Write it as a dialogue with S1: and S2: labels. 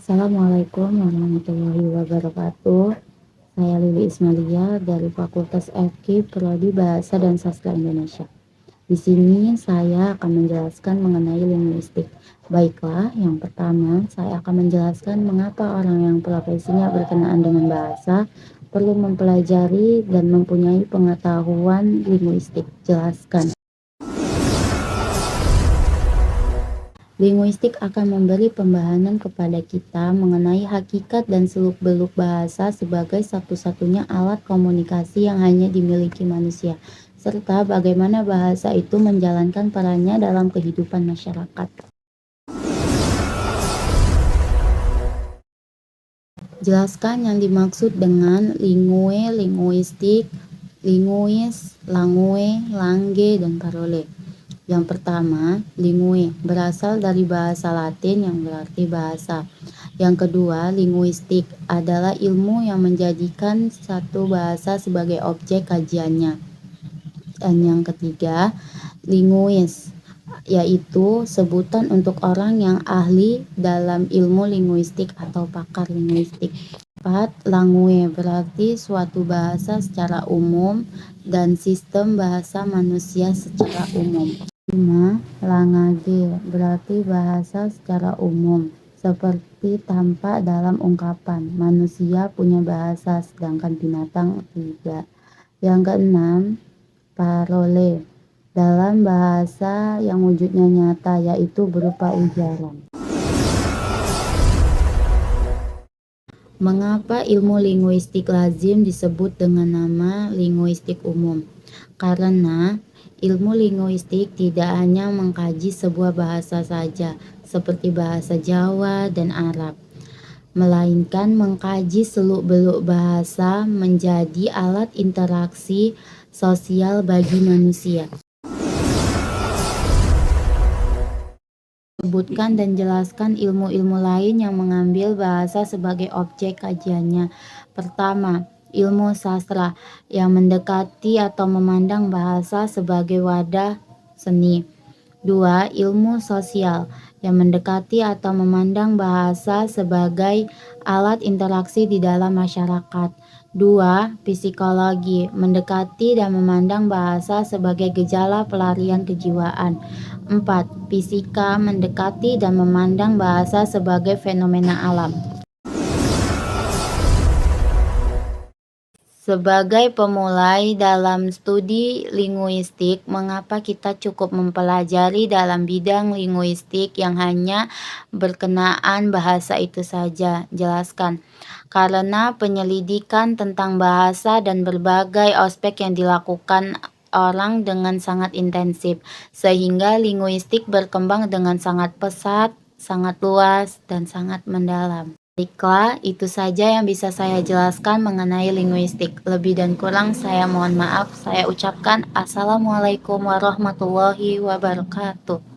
S1: Assalamualaikum warahmatullahi wabarakatuh. Saya Lili Ismalia dari Fakultas FK Prodi Bahasa dan Sastra Indonesia. Di sini saya akan menjelaskan mengenai linguistik. Baiklah, yang pertama saya akan menjelaskan mengapa orang yang profesinya berkenaan dengan bahasa perlu mempelajari dan mempunyai pengetahuan linguistik. Jelaskan. Linguistik akan memberi pembahanan kepada kita mengenai hakikat dan seluk-beluk bahasa sebagai satu-satunya alat komunikasi yang hanya dimiliki manusia, serta bagaimana bahasa itu menjalankan perannya dalam kehidupan masyarakat. Jelaskan yang dimaksud dengan lingue, linguistik, linguis, langue, langue, dan parole. Yang pertama, lingue berasal dari bahasa Latin yang berarti bahasa. Yang kedua, linguistik adalah ilmu yang menjadikan satu bahasa sebagai objek kajiannya. Dan yang ketiga, linguis yaitu sebutan untuk orang yang ahli dalam ilmu linguistik atau pakar linguistik. 4. Langue berarti suatu bahasa secara umum dan sistem bahasa manusia secara umum. 5. Langage berarti bahasa secara umum, seperti tampak dalam ungkapan manusia punya bahasa sedangkan binatang tidak. Yang keenam, parole dalam bahasa yang wujudnya nyata, yaitu berupa ujaran. Mengapa ilmu linguistik lazim disebut dengan nama linguistik umum? Karena ilmu linguistik tidak hanya mengkaji sebuah bahasa saja, seperti bahasa Jawa dan Arab, melainkan mengkaji seluk-beluk bahasa menjadi alat interaksi sosial bagi manusia. Sebutkan dan jelaskan ilmu-ilmu lain yang mengambil bahasa sebagai objek kajiannya. Pertama, ilmu sastra yang mendekati atau memandang bahasa sebagai wadah seni. 2. Ilmu sosial yang mendekati atau memandang bahasa sebagai alat interaksi di dalam masyarakat. 2. Psikologi mendekati dan memandang bahasa sebagai gejala pelarian kejiwaan. 4. Fisika mendekati dan memandang bahasa sebagai fenomena alam. Sebagai pemulai dalam studi linguistik, mengapa kita cukup mempelajari dalam bidang linguistik yang hanya berkenaan bahasa itu saja? Jelaskan. Karena penyelidikan tentang bahasa dan berbagai aspek yang dilakukan orang dengan sangat intensif, sehingga linguistik berkembang dengan sangat pesat, sangat luas, dan sangat mendalam. Baiklah, itu saja yang bisa saya jelaskan mengenai linguistik. Lebih dan kurang saya mohon maaf. Saya ucapkan Assalamualaikum warahmatullahi wabarakatuh.